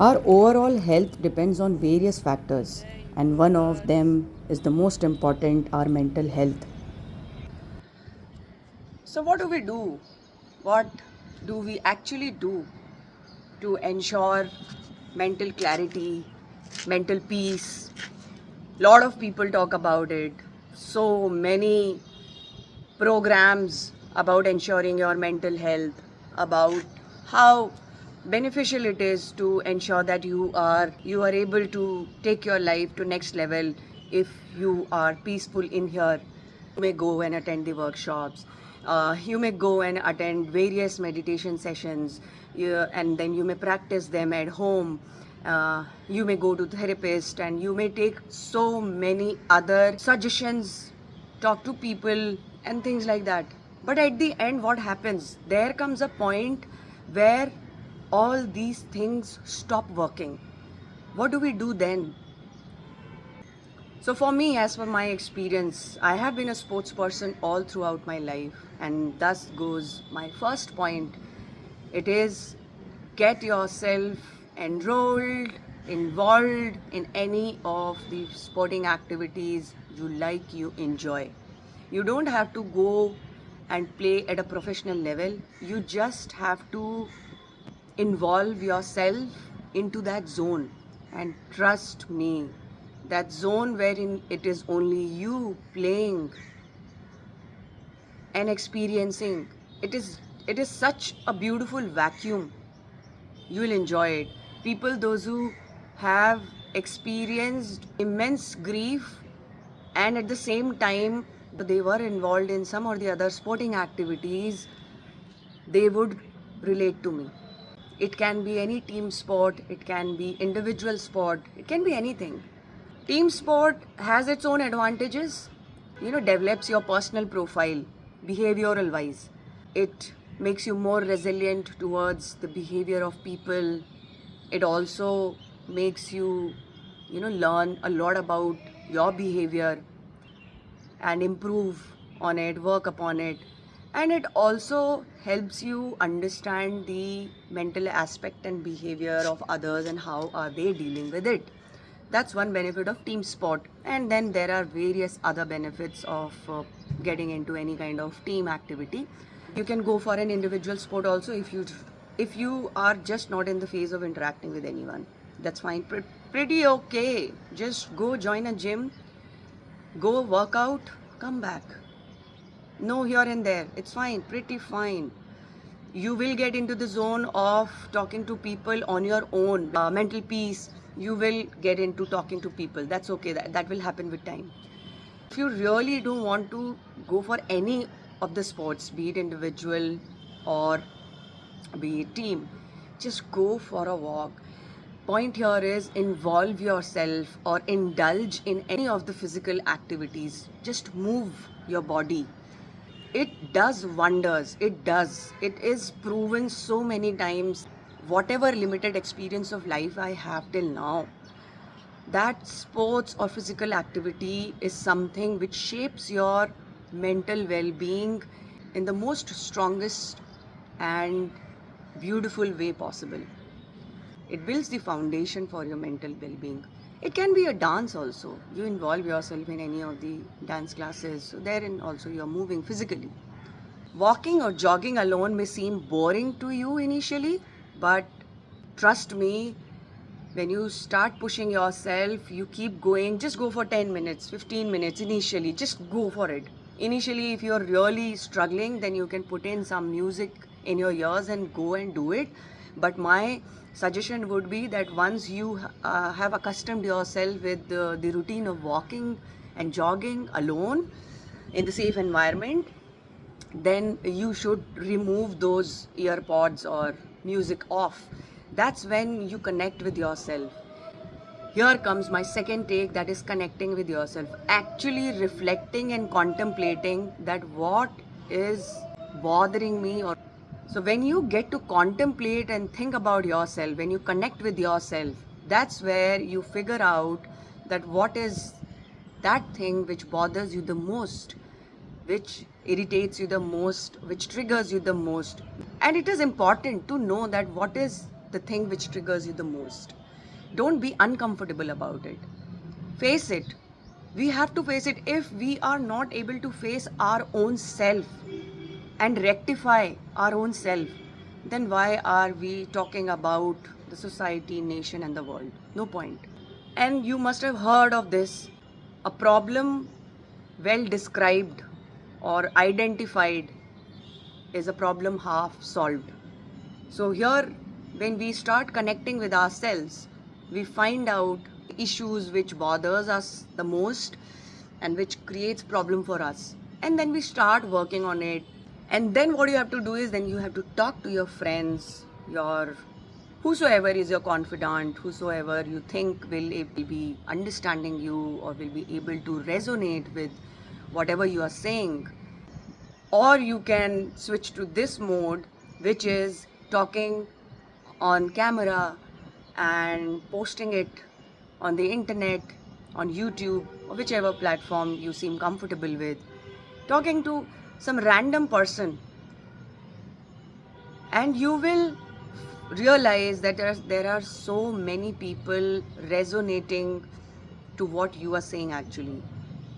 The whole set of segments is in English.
Our overall health depends on various factors, and one of them is the most important, our mental health. So, what do we do? What do we actually do to ensure mental clarity, mental peace? Lot of people talk about it. So many programs about ensuring your mental health, about how beneficial it is to ensure that you are able to take your life to next level if you are peaceful in here. You may go and attend the workshops. You may go and attend various meditation sessions, and then you may practice them at home. You may go to therapist, and you may take so many other suggestions, talk to people, and things like that. But at the end, what happens? There comes a point where all these things stop working. What do we do then? So, for me, as per my experience, I have been a sports person all throughout my life, and thus goes my first point. It is get yourself enrolled, involved in any of the sporting activities you like, you enjoy. You don't have to go and play at a professional level, you just have to involve yourself into that zone, and trust me, that zone wherein it is only you playing and experiencing, it is such a beautiful vacuum. You will enjoy it. People, those who have experienced immense grief and at the same time they were involved in some or the other sporting activities, they would relate to me. It can be any team sport, it can be individual sport, it can be anything. Team sport has its own advantages, develops your personal profile, behavioral wise. It makes you more resilient towards the behavior of people. It also makes you, learn a lot about your behavior and improve on it, work upon it. And it also helps you understand the mental aspect and behavior of others and how are they dealing with it. That's one benefit of team sport. And then there are various other benefits of getting into any kind of team activity. You can go for an individual sport also if you are just not in the phase of interacting with anyone. That's fine. Pretty okay. Just go join a gym, go work out, come back. No here and there. It's fine, pretty fine. You will get into the zone of talking to people on your own. Mental peace, you will get into talking to people. That's okay. That will happen with time. If you really don't want to go for any of the sports, be it individual or be it team, just go for a walk. Point here is involve yourself or indulge in any of the physical activities. Just move your body. It does wonders. It does. It is proven so many times. Whatever limited experience of life I have till now, that sports or physical activity is something which shapes your mental well being in the most strongest and beautiful way possible. It builds the foundation for your mental well being. It can be a dance also. You involve yourself in any of the dance classes, so therein also you're moving physically. Walking or jogging alone may seem boring to you initially, but trust me, when you start pushing yourself, you keep going. Just go for 10 minutes, 15 minutes initially. Just go for it. Initially, if you're really struggling, then you can put in some music in your ears and go and do it. But my suggestion would be that once you have accustomed yourself with the routine of walking and jogging alone in the safe environment, then you should remove those earpods or music off. That's when you connect with yourself. Here comes my second take, that is connecting with yourself. Actually reflecting and contemplating that what is bothering me. Or so when you get to contemplate and think about yourself, when you connect with yourself, that's where you figure out that what is that thing which bothers you the most, which irritates you the most, which triggers you the most. And it is important to know that what is the thing which triggers you the most. Don't be uncomfortable about it. Face it. We have to face it. If we are not able to face our own self and rectify our own self, then why are we talking about the society, nation, and the world? No point. And you must have heard of this, a problem well described or identified is a problem half solved. So, here, when we start connecting with ourselves, we find out issues which bothers us the most and which creates problem for us, and then we start working on it. And then what you have to do is, then you have to talk to your friends, your whosoever is your confidant, whosoever you think will be understanding you or will be able to resonate with whatever you are saying. Or you can switch to this mode, which is talking on camera and posting it on the internet, on YouTube, or whichever platform you seem comfortable with. Talking to some random person, and you will realize that there are so many people resonating to what you are saying actually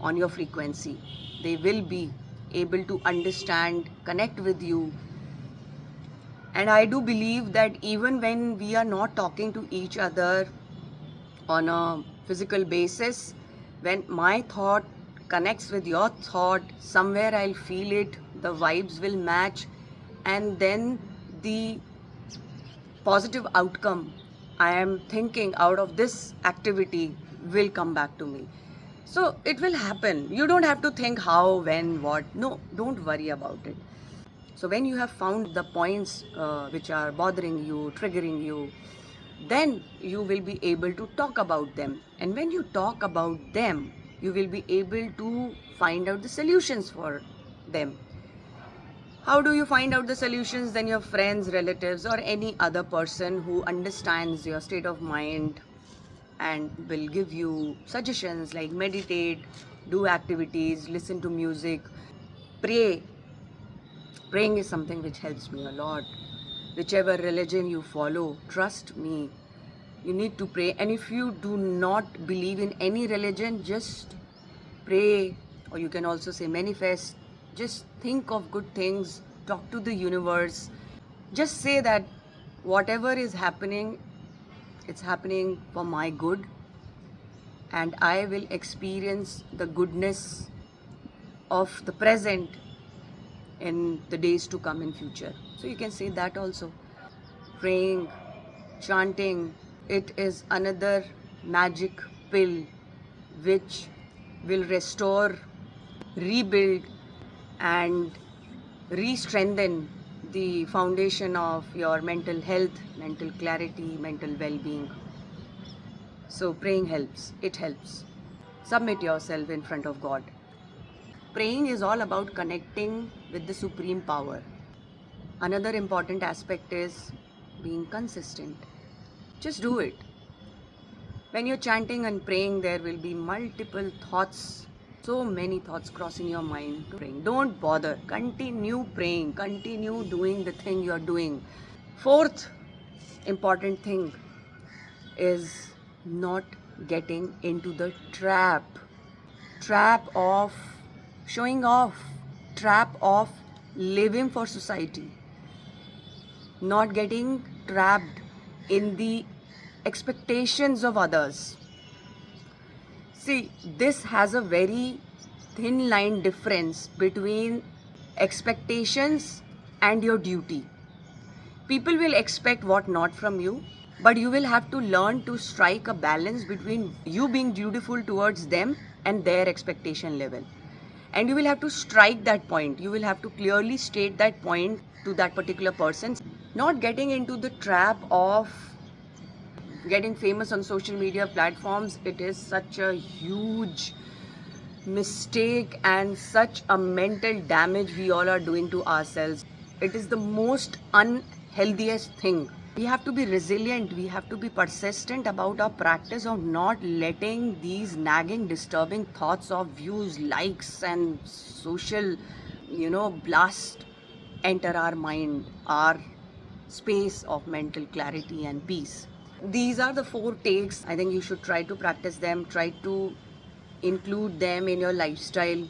on your frequency. They will be able to understand, connect with you. And I do believe that even when we are not talking to each other on a physical basis, when my thought connects with your thought, somewhere I'll feel it, the vibes will match, and then the positive outcome I am thinking out of this activity will come back to me. So it will happen. You don't have to think how, when, what. No, don't worry about it. So when you have found the points which are bothering you, triggering you, then you will be able to talk about them. And when you talk about them, you will be able to find out the solutions for them. How do you find out the solutions? Then your friends, relatives, or any other person who understands your state of mind and will give you suggestions like meditate, do activities, listen to music, pray. Praying is something which helps me a lot. Whichever religion you follow, trust me, you need to pray. And if you do not believe in any religion, just pray, or you can also say manifest. Just think of good things, talk to the universe. Just say that whatever is happening, it's happening for my good, and I will experience the goodness of the present in the days to come in future. So you can say that also. Praying, chanting, it is another magic pill which will restore, rebuild, and re-strengthen the foundation of your mental health, mental clarity, mental well-being. So praying helps. It helps. Submit yourself in front of God. Praying is all about connecting with the supreme power. Another important aspect is being consistent. Just do it. When you're chanting and praying, there will be multiple thoughts, so many thoughts crossing your mind. Praying. Don't bother. Continue praying. Continue doing the thing you're doing. Fourth important thing is not getting into the trap of showing off, trap of living for society, not getting trapped in the expectations of others. See, this has a very thin line difference between expectations and your duty. People will expect what not from you, but you will have to learn to strike a balance between you being dutiful towards them and their expectation level. And you will have to strike that point. You will have to clearly state that point to that particular person. Not getting into the trap of getting famous on social media platforms. It is such a huge mistake and such a mental damage we all are doing to ourselves. It is the most unhealthiest thing. We have to be resilient. We have to be persistent about our practice of not letting these nagging, disturbing thoughts of views, likes, and social, blast enter our mind, our space of mental clarity and peace. These are the 4 takes. I think you should try to practice them, try to include them in your lifestyle.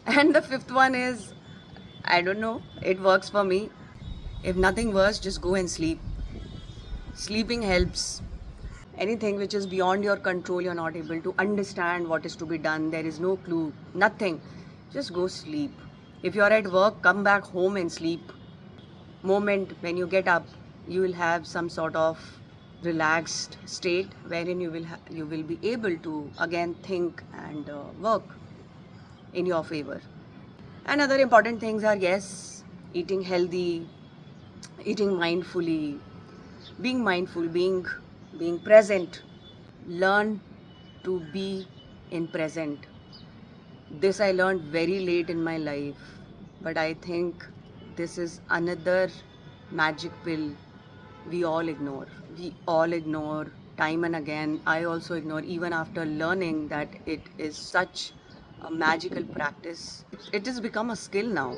And the 5th one is, I don't know, it works for me. If nothing works, just go and sleep. Sleeping helps. Anything which is beyond your control, you're not able to understand what is to be done, there is no clue, nothing. Just go sleep. If you're at work, come back home and sleep. Moment when you get up, you will have some sort of relaxed state wherein you will be able to again think and work in your favor. And other important things are, yes, eating healthy, eating mindfully, being mindful, being present. Learn to be in present. This I learned very late in my life, but I think this is another magic pill we all ignore. We all ignore time and again. I also ignore, even after learning that it is such a magical practice. It has become a skill now.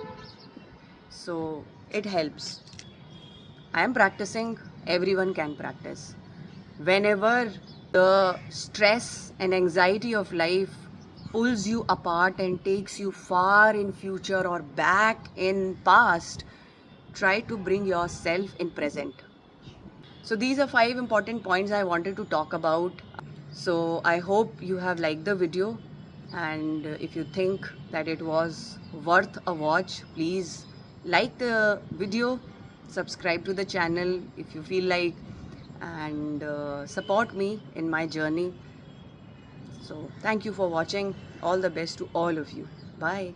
So it helps. I am practicing, everyone can practice. Whenever the stress and anxiety of life pulls you apart and takes you far in future or back in past, try to bring yourself in present. So these are 5 important points I wanted to talk about. So I hope you have liked the video, and if you think that it was worth a watch, please like the video, subscribe to the channel if you feel like, and support me in my journey. So thank you for watching. All the best to all of you. Bye.